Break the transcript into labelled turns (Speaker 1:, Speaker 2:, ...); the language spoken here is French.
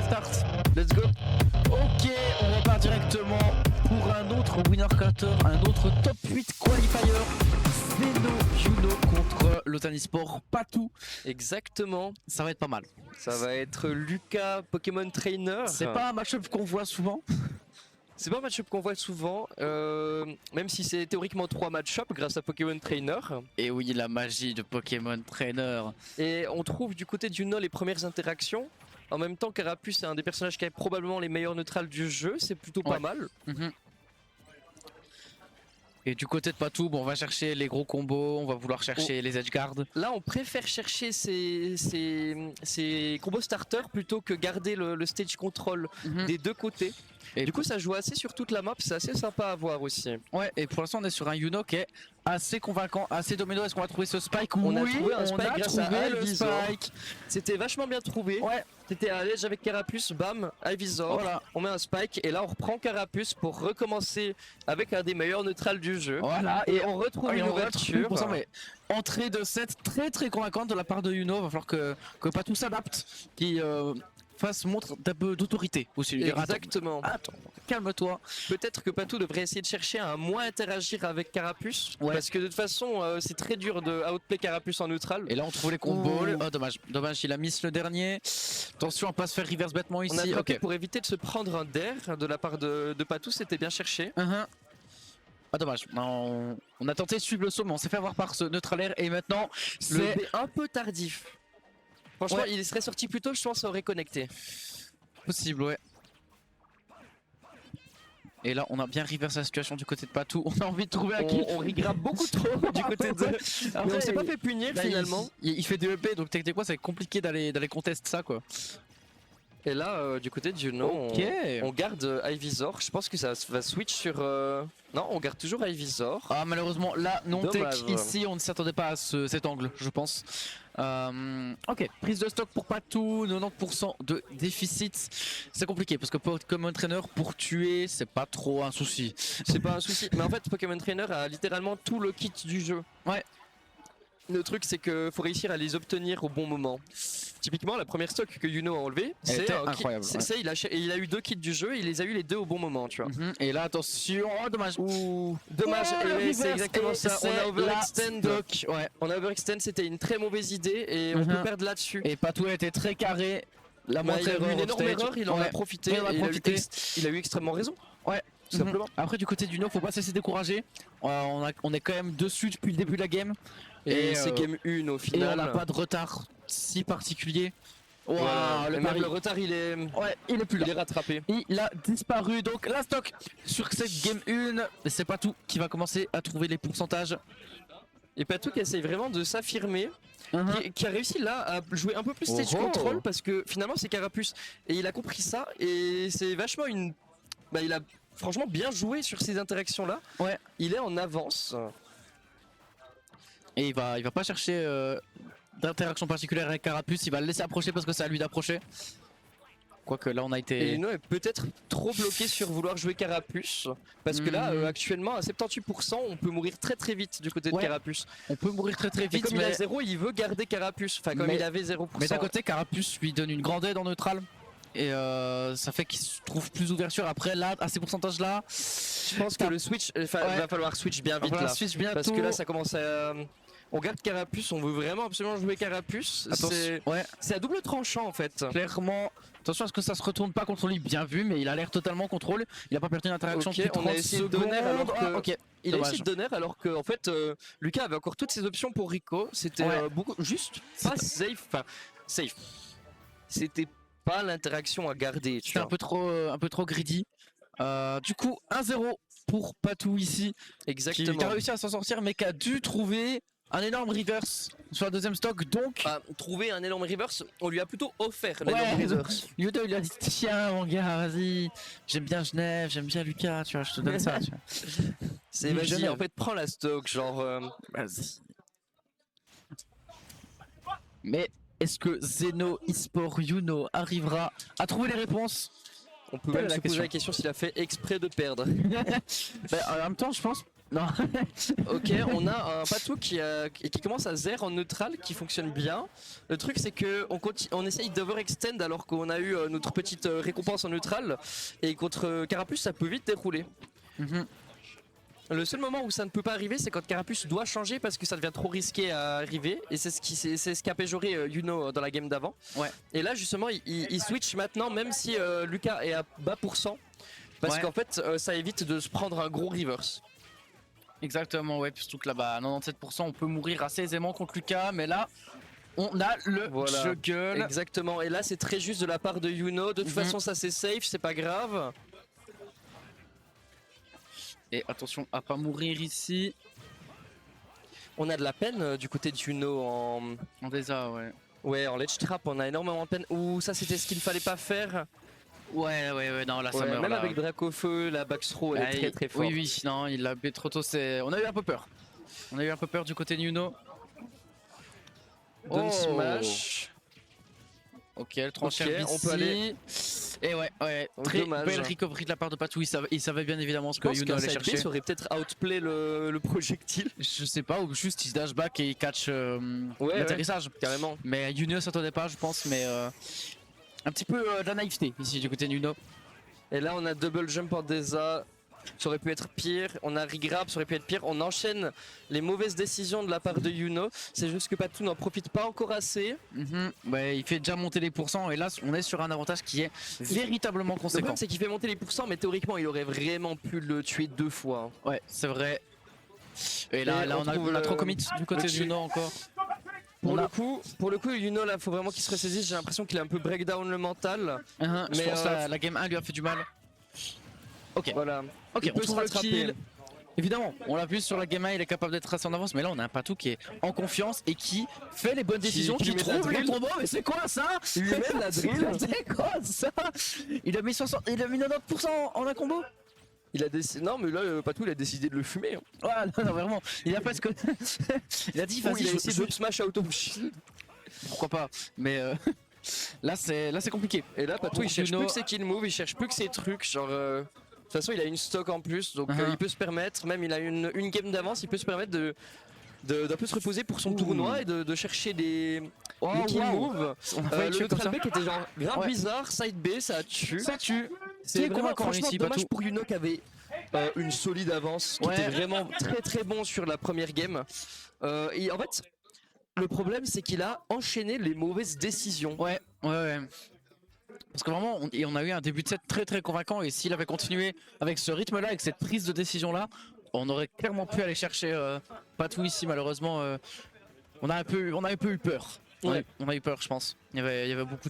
Speaker 1: start. Let's go. Ok, on repart directement pour un autre winner cutter, un autre top 8 qualifier. Zeno Juno contre Lotani Sport Patou.
Speaker 2: Exactement.
Speaker 1: Ça va être pas mal.
Speaker 2: Ça va être Lucas Pokémon Trainer.
Speaker 1: C'est pas un match-up qu'on voit souvent.
Speaker 2: C'est pas un match-up qu'on voit souvent, même si c'est théoriquement 3 match-up grâce à Pokémon Trainer.
Speaker 1: Et oui, la magie de Pokémon Trainer.
Speaker 2: Et on trouve du côté du Juno les premières interactions. En même temps, Carapuce est un des personnages qui a probablement les meilleurs neutrales du jeu, c'est plutôt pas mal.
Speaker 1: Et du côté de Patou, bon, on va chercher les gros combos, on va vouloir chercher les edge guards.
Speaker 2: Là, on préfère chercher ces combos starters plutôt que garder le stage control des deux côtés. Et du coup, ça joue assez sur toute la map, c'est assez sympa à voir aussi.
Speaker 1: Ouais, et pour l'instant, on est sur un Yuno qui est assez convaincant, assez domino. Est-ce qu'on va trouver ce spike?
Speaker 2: On a trouvé un spike grâce à
Speaker 1: le
Speaker 2: Ivysaur.
Speaker 1: spike.
Speaker 2: C'était vachement bien trouvé.
Speaker 1: Ouais.
Speaker 2: C'était à l'edge avec Carapuce, bam, Ivysaur.
Speaker 1: Voilà.
Speaker 2: On met un spike et là on reprend Carapuce pour recommencer avec un des meilleurs neutrals du jeu.
Speaker 1: Voilà.
Speaker 2: Et on retrouve une ouverture.
Speaker 1: Mais entrée de set très convaincante de la part de Yuno. Va falloir que Patou s'adapte, qui montre d'un peu d'autorité aussi.
Speaker 2: Exactement.
Speaker 1: Attends, calme-toi.
Speaker 2: Peut-être que Patou devrait essayer de chercher à moins interagir avec Carapuce.
Speaker 1: Ouais.
Speaker 2: Parce que de toute façon, c'est très dur de outplay Carapuce en neutral.
Speaker 1: Et là, on trouve les combos. Oh, dommage, il a miss le dernier. Attention à pas se faire reverse bêtement ici.
Speaker 2: On a attrapé pour éviter de se prendre un dair de la part de Patou, c'était bien cherché.
Speaker 1: Ah, dommage. On a tenté de suivre le saut, mais on s'est fait avoir par ce neutral air. Et maintenant,
Speaker 2: c'est un peu tardif. Franchement, il serait sorti plus tôt, je pense, ça aurait connecté.
Speaker 1: Possible, ouais. Et là, on a bien reverse la situation du côté de Patou. On a envie de trouver un kill.
Speaker 2: On regrab beaucoup trop du côté de. Après, on s'est pas fait punir finalement.
Speaker 1: Il fait des EP, donc techniquement, c'est compliqué d'aller contester ça, quoi.
Speaker 2: Et là, du côté de Juno, on garde Ivysaur. Je pense que ça va switch sur. Non, on garde toujours Ivysaur.
Speaker 1: Ah, malheureusement, là, non tech ici, on ne s'attendait pas à cet angle, je pense. Ok, prise de stock pour Patou, 90% de déficit. C'est compliqué parce que Pokémon Trainer pour tuer, c'est pas trop un souci.
Speaker 2: C'est pas un souci, mais en fait, Pokémon Trainer a littéralement tout le kit du jeu.
Speaker 1: Ouais.
Speaker 2: Le truc, c'est qu'il faut réussir à les obtenir au bon moment. Typiquement, la première stock que Yuno a enlevé, c'est incroyable. Il a eu 2 kits du jeu, il les a eu les 2 au bon moment, tu vois.
Speaker 1: Et là, attention, oh, dommage.
Speaker 2: Dommage, c'est exactement ça. On a overextend. On a overextend, c'était une très mauvaise idée et on peut perdre là-dessus.
Speaker 1: Et Patou a été très carré. La moindre erreur,
Speaker 2: une énorme erreur, il en a profité. Il a eu extrêmement raison.
Speaker 1: Ouais. Tout simplement. Après, du côté du No, faut pas se laisser décourager. On est quand même dessus depuis le début de la game.
Speaker 2: Et c'est game 1 au final.
Speaker 1: Et on n'a pas de retard si particulier.
Speaker 2: Wow, le retard il est plus là. Il est rattrapé.
Speaker 1: Il a disparu. Donc la stock sur cette game 1. C'est Patou qui va commencer à trouver les pourcentages.
Speaker 2: Et Patou qui essaye vraiment de s'affirmer. Qui a réussi là à jouer un peu plus stage control parce que finalement c'est Carapuce. Et il a compris ça. Et c'est vachement une. Il a franchement bien joué sur ces interactions là.
Speaker 1: Ouais.
Speaker 2: Il est en avance.
Speaker 1: Et il va pas chercher d'interaction particulière avec Carapuce, il va le laisser approcher parce que c'est à lui d'approcher. Quoique là on a été...
Speaker 2: Et Yuno est peut-être trop bloqué sur vouloir jouer Carapuce. Parce que là actuellement à 78% on peut mourir très vite du côté de Carapuce.
Speaker 1: On peut mourir très vite.
Speaker 2: Et comme il a 0, il veut garder Carapuce. Enfin comme il avait 0%.
Speaker 1: Mais d'un côté Carapuce lui donne une grande aide en neutral. Et ça fait qu'il se trouve plus d'ouverture. Après là, à ces pourcentages là,
Speaker 2: je pense que le switch, il va falloir switch bien vite là. Parce que là ça commence à... On garde Carapuce, on veut vraiment absolument jouer Carapuce. C'est à double tranchant en fait.
Speaker 1: Clairement, attention à ce que ça se retourne pas contre lui, bien vu, mais il a l'air totatalement contrôle. Il a pas perdu une interaction.
Speaker 2: On a essayé de donner alors que... Il a essayé de donner alors que en fait Lucas avait encore toutes ses options pour Rico. C'était beaucoup juste pas safe. Enfin, safe. C'était pas l'interaction à garder.
Speaker 1: C'était un peu trop greedy. Du coup 1-0 pour Patou ici.
Speaker 2: Exactement.
Speaker 1: Qui a réussi à s'en sortir mais qui a dû trouver un énorme reverse sur la deuxième stock. Donc
Speaker 2: trouver un énorme reverse, on lui a plutôt offert l'énorme reverse.
Speaker 1: Yuno il lui a dit tiens mon gars vas-y, j'aime bien Genève, j'aime bien Lucas, tu vois, je te donne ça. Tu vois.
Speaker 2: C'est vas-y en fait prends la stock genre
Speaker 1: vas-y. Mais est-ce que Zeno eSport Yuno arrivera à trouver les réponses?
Speaker 2: On peut même se poser la question s'il a fait exprès de perdre.
Speaker 1: En même temps je pense Non.
Speaker 2: Ok, on a un Patou qui commence à zère en neutral, qui fonctionne bien. Le truc c'est que on essaye d'overextend alors qu'on a eu notre petite récompense en neutral. Et contre Carapuce ça peut vite dérouler. Le seul moment où ça ne peut pas arriver, c'est quand Carapuce doit changer parce que ça devient trop risqué à arriver. Et c'est ce qu'a péjoré Yuno dans la game d'avant.
Speaker 1: Ouais.
Speaker 2: Et là justement il switch maintenant même si Lucas est à bas pourcent. Parce qu'en fait ça évite de se prendre un gros reverse.
Speaker 1: Exactement, ouais, surtout que là-bas, à 97%, on peut mourir assez aisément contre Lucas, mais là, on a le juggle.
Speaker 2: Exactement, et là c'est très juste de la part de Yuno, de toute façon ça c'est safe, c'est pas grave.
Speaker 1: Et attention à pas mourir ici.
Speaker 2: On a de la peine du côté de Yuno
Speaker 1: en Deza, ouais.
Speaker 2: Ouais, en ledge trap, on a énormément de peine. Ouh, ça c'était ce qu'il fallait pas faire.
Speaker 1: Ouais, non, là ça meurt.
Speaker 2: Même
Speaker 1: là.
Speaker 2: avec Dracofeu, la backthrow elle est très forte.
Speaker 1: Oui, non, il l'a B trop tôt, on a eu un peu peur. On a eu un peu peur du côté de Yuno.
Speaker 2: Down smash.
Speaker 1: Ok, le transfert
Speaker 2: on peut aller.
Speaker 1: Et ouais, très belle recovery de la part de Patou. Il savait bien évidemment ce que Yuno allait chercher.
Speaker 2: Ça aurait peut-être outplay le projectile.
Speaker 1: Je sais pas, ou juste il se dash back et il catch l'atterrissage.
Speaker 2: Carrément.
Speaker 1: Mais Yuno s'attendait pas, je pense, mais un petit peu de la naïveté ici du côté de Yuno.
Speaker 2: Et là on a double jump en Deza. Ça aurait pu être pire, on a regrab, ça aurait pu être pire, on enchaîne les mauvaises décisions de la part de Yuno, c'est juste que Patou n'en profite pas encore assez.
Speaker 1: Ouais, il fait déjà monter les pourcents et là on est sur un avantage qui est véritablement conséquent. Le
Speaker 2: problème c'est qu'il fait monter les pourcents mais théoriquement il aurait vraiment pu le tuer 2 fois.
Speaker 1: Ouais, c'est vrai. Et là, on a trop commit du côté de Yuno encore.
Speaker 2: Pour le coup, Yuno là faut vraiment qu'il se ressaisisse, j'ai l'impression qu'il a un peu breakdown le mental.
Speaker 1: Mais je pense que la game 1 lui a fait du mal. Ok,
Speaker 2: voilà.
Speaker 1: Ok, on trouve le kill. Évidemment, on l'a vu sur la game 1, il est capable d'être assez en avance, mais là on a un Patou qui est en confiance et qui fait les bonnes décisions, qui trouve les combos. Mais c'est quoi ça?
Speaker 2: Il lui met la drill.
Speaker 1: C'est quoi ça? Il a mis 90% en un combo.
Speaker 2: Non mais là Patou il a décidé de le fumer.
Speaker 1: Ouais, non, vraiment. Il a presque. Il a dit vas-y,
Speaker 2: il a essayé de smash out of shield.
Speaker 1: Pourquoi pas? Mais là c'est compliqué.
Speaker 2: Et là Patou il cherche plus que ses kill moves, il cherche plus que ses trucs, genre. De toute façon il a une stock en plus donc il peut se permettre, même il a une game d'avance, il peut se permettre d'un peu se reposer pour son tournoi et de chercher les kill moves. Le neutral B qui était genre grave bizarre, side B ça tue.
Speaker 1: Ça tue.
Speaker 2: C'est vraiment franchement dommage pour Yuno qui avait une solide avance, qui était vraiment très bon sur la première game. Et en fait le problème c'est qu'il a enchaîné les mauvaises décisions.
Speaker 1: Ouais. Parce que vraiment, on a eu un début de set très convaincant et s'il avait continué avec ce rythme-là, avec cette prise de décision-là, on aurait clairement pu aller chercher Patou ici. Malheureusement, on a un peu eu peur. On a eu peur, je pense. Il y avait beaucoup de